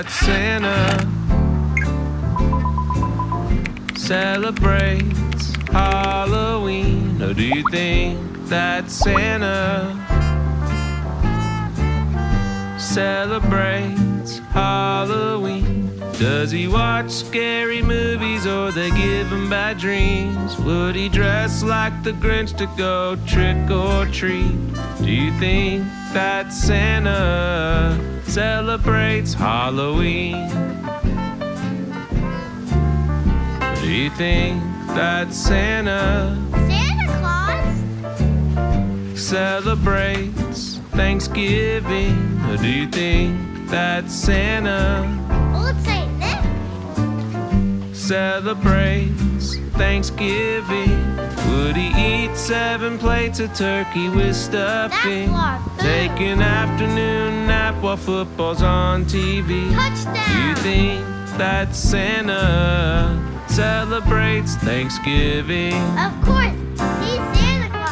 that Santa celebrates Halloween? Or do you think that Santa celebrates Halloween? Does he watch scary movies or they give him bad dreams? Would he dress like the Grinch to go trick or treat? Do you think that Santa celebrates Halloween? Or do you think that Santa Claus celebrates Thanksgiving? Or do you think that Santa Old Saint Nick celebrates Thanksgiving? Would he eat 7 plates of turkey with stuffing? That's food. Take an afternoon nap while football's on TV? Touchdown. Do you think that Santa celebrates Thanksgiving? Of course, he's Santa Claus.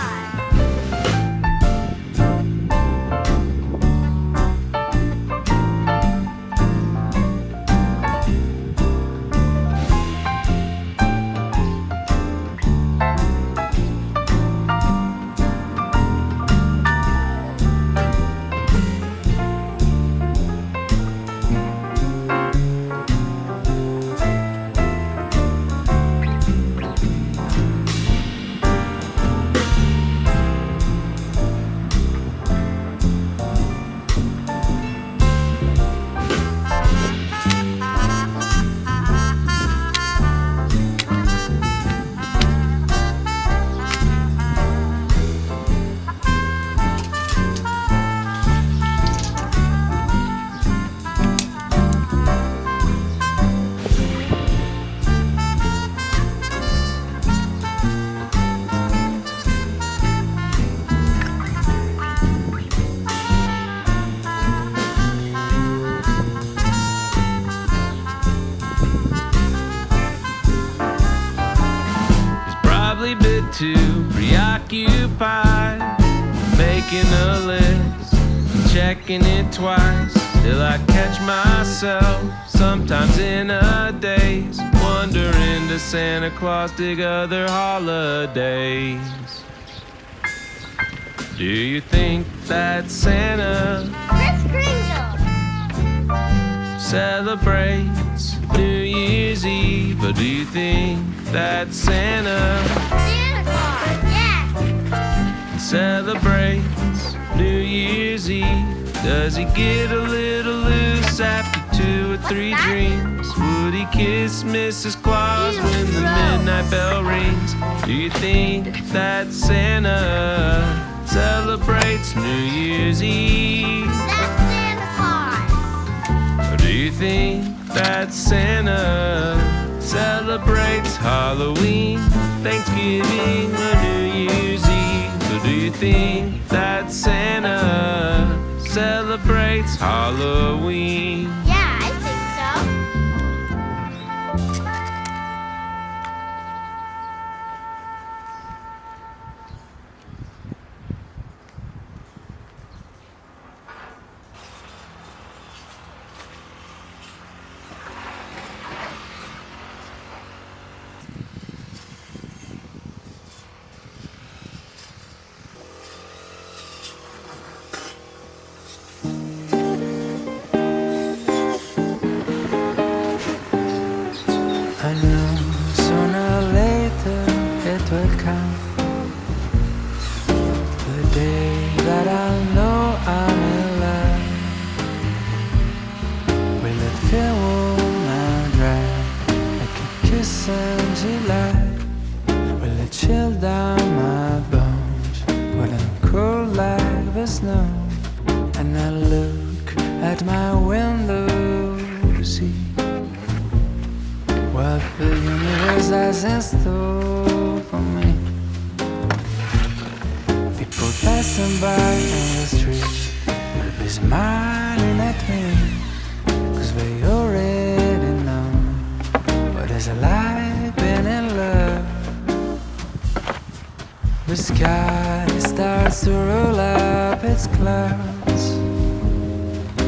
Probably a bit too preoccupied making a list and checking it twice. Still I catch myself sometimes in a daze, wondering, does Santa Claus dig other holidays? Do you think that Santa Kris Kringle. celebrates New Year's Eve? Or do you think that Santa Santa Claus, yes. celebrates New Year's Eve? Does he get a little loose after 2 or 3 dreams? Would he kiss Mrs. Claus when the midnight bell rings? Do you think that Santa celebrates New Year's Eve? That's Santa Claus. Or do you think that Santa celebrates Halloween, Thanksgiving, or New Year's Eve? Or do you think that Santa celebrates Halloween? Yeah, I think so. I knew sooner or later it would come, the day that I'll know I'm in love. Will it feel warm and dry like a kiss in July? Will it chill down my bones? Will it cool like the snow? And I look at my window to see what the universe has in store for me. People passing by in the street will be smiling at me, 'cause they already know what it's like being in love. The sky starts to roll up its clouds,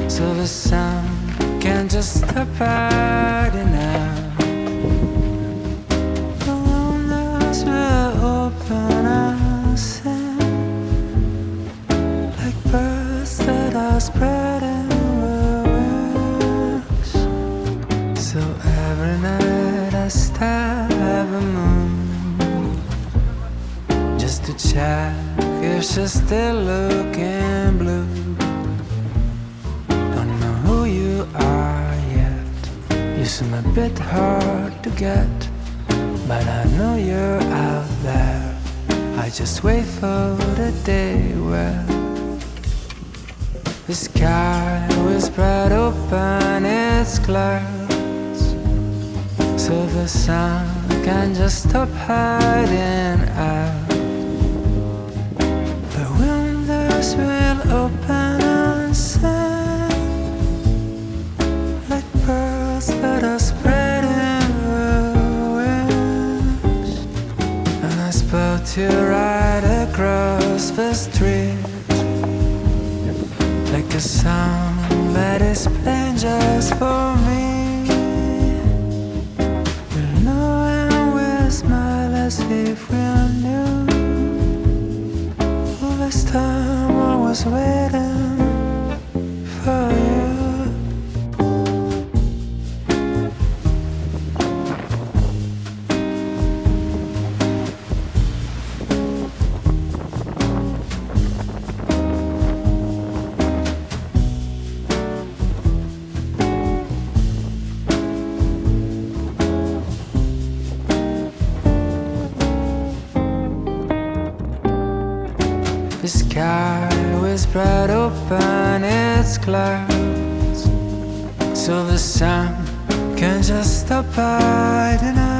so the sun can just stop hiding out. The windows will open and sing like birds that are spreading wings. So every night I stare at the moon just to check if she's still looking blue. Don't know who you are yet. You seem a bit hard to get, but I know you're out there. I just wait for the day where the sky will spread open its clouds, so the sun can just stop hiding out. The windows will open and sing like birds that are spreading their wings. And I spot you right across the street, like a song that is playing just for me. We'll know and we'll smile as if we knew. All this time I was waiting for you. The sky will spread open its clouds, so the sun can just stop hiding out.